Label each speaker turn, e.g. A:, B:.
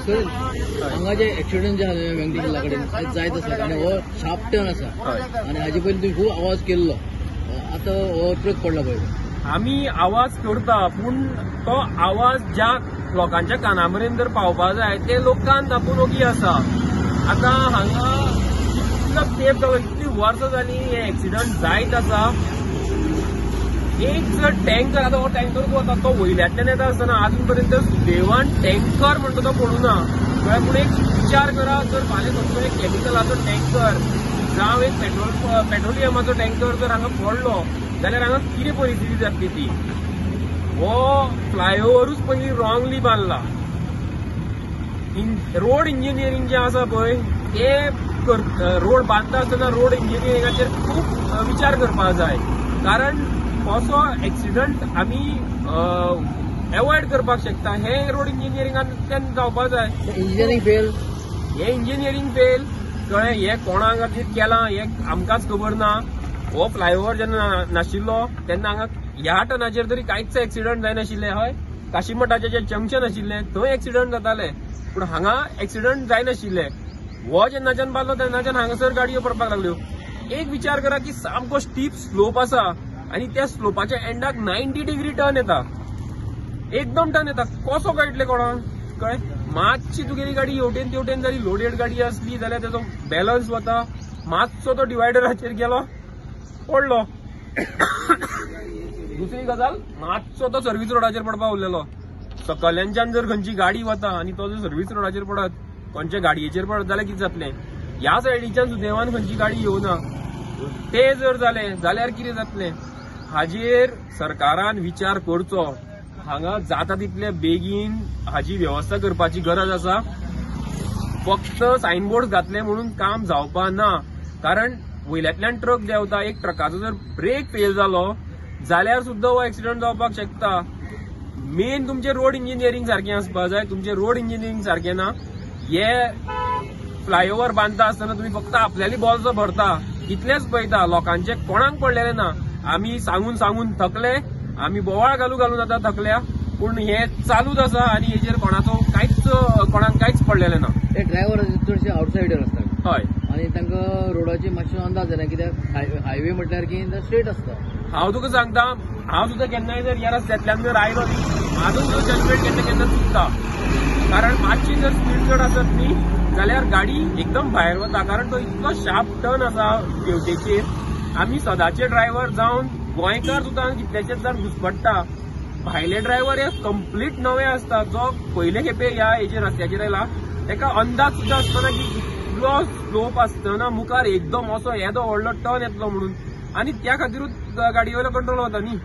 A: कळेल हांगा जे एक्सिडंट जे जाले वेंकटेश किल्ला कडेन जायत आसा आनी हो शार्प टर्न आसा आनी हाजे पयलीं तुवें खूब आवाज केल्लो आतां हो ट्रक पडला पळय
B: आमी आवाज करता पूण तो आवाज ज्या लोकांच्या कानामेरेन जर पावपा जाय ते लोक कान दापून ओगी आसा आतां हांगा इतलो तेंप जालो इतली वर्सां जाली हे एक्सिडंट जायत आसा एक जर टँकर आता हो टँकर जो होता तो वयल्यातल्यान येता आसतना अजून पर्यंत सुदैवान टँकर म्हणटा तो पडूना कळ्ळें पूण एक विचार करा जर फाल्यां समजून एक कॅमिकलाचो टँकर जावं एक पेट्रोलियमाचो टँकर जर हांगा पडलो जाल्यार हांगा कितें परिस्थिती जातली ती हो फ्लायओव्हरूच पयलीं रॉंगली बांदला रोड इंजिनियरींग जे आसा पळय ते रोड बांदता आसतना रोड इंजिनियरिंगाचेर खूब विचार करपाक जाय कारण असो एक्सिडंट आमी एवॉयड करपाक शकता हे रोड इंजिनियरिंगांतल्यान जावपाक जाय हे इंजिनियरींग फेल कळ्ळें हे कोणा खातीर केलां हे आमकांच खबर ना हो फ्लायओव्हर जेन्ना नाशिल्लो तेन्ना हांगा ह्या टर्नाचेर तरी कांयच एक्सिडंट जायनाशिल्ले हय काशीमठाचें जे जंक्शन आशिल्लें थंय एक्सिडंट जाताले पूण हांगा एक्सिडंट जायनाशिल्ले हो जेन्नाच्यान बांदलो तेन्नाच्यान हांगासर गाडयो पडपाक लागल्यो एक विचार करा की सामको स्टीप स्लोप आसा आणि त्या स्लोपाच्या एंडाक 90 डिग्री टर्न येता एकदम टर्न येता कसो कळटले कोणाक कळ्ळें मातशी तुगेली गाडी हेवटेन तेवटेन जरी लोडेड गाडी असली जाल्यार तेजो बॅलन्स वता मातसो तो डिवायडराचेर गेलो पडलो दुसरी गजाल मातसो तो सर्व्हिस रोडाचेर पडपाक उरलेलो सकयल्यानच्यान जर खंयची गाडी वता आनी तो जर सर्व्हिस रोडाचेर पडत खंयच्या गाडयेचेर पडत जाल्यार कितें जातलें ह्या सायडीच्यान सुदैवान खंयची गाडी येवना ते जर जाले जाल्यार कितें जातलें हाजेर सरकारान विचार करचो हांगा जाता तितले बेगीन हाजी व्यवस्था करपाची गरज आसा फक्त सायनबोर्ड घातले म्हणून काम जावपा ना कारण वयल्यातल्यान ट्रक देंवता एक ट्रकाचो जर ब्रेक फेल जालो जाल्यार सुद्दां हो एक्सिडंट जावपाक शकता मेन तुमचे रोड इंजिनियरींग सारखें आसपाक जाय तुमचे रोड इंजिनियरींग सारखें ना हे फ्लायओव्हर बांदता आसतना तुमी फक्त आपल्याली बॉल्स भरता इतलेंच पळयता लोकांचे कोणाक पडलेले ना आमी सांगून थकले आमी बोवाळ घालून आतां थकल्या पूण हे चालूच आसा आनी हेजेर कोणाक कांयच पडलेलें ना
A: ते ड्रायव्हर चडशे आउटसायडर आसतात
B: हय
A: आनी तांकां रोडाची मातशे अंदाज जायना कित्याक हायवे म्हटल्यार की स्ट्रेट आसता
B: हांव तुका सांगता हांव सुद्दां केन्नाय जर ह्या रस्त्यांतल्यान जर आयलो म्हाजो सुद्दां जजमेंट केन्ना चुकता कारण मातशी जर स्पीड चड आसत न्ही जाल्यार गाडी एकदम भायर वता कारण तो इतलो शार्प टर्न आसा हेवटेचेर आमी सदांचे ड्रायव्हर जावन गोंयकार सुद्दां कितल्याचेच जाण घुसपट्टा भायले ड्रायव्हर हे कंप्लीट नवे आसता जो पयले खेपे ह्या हेजेर रस्त्याचेर आयला तेका अंदाज सुद्दां आसतना की इतलो स्लोप आसतना मुखार एकदम असो येदो व्हडलो टर्न येतलो म्हणून आनी त्या खातीरूच गाडये वयलो कंट्रोल वता न्ही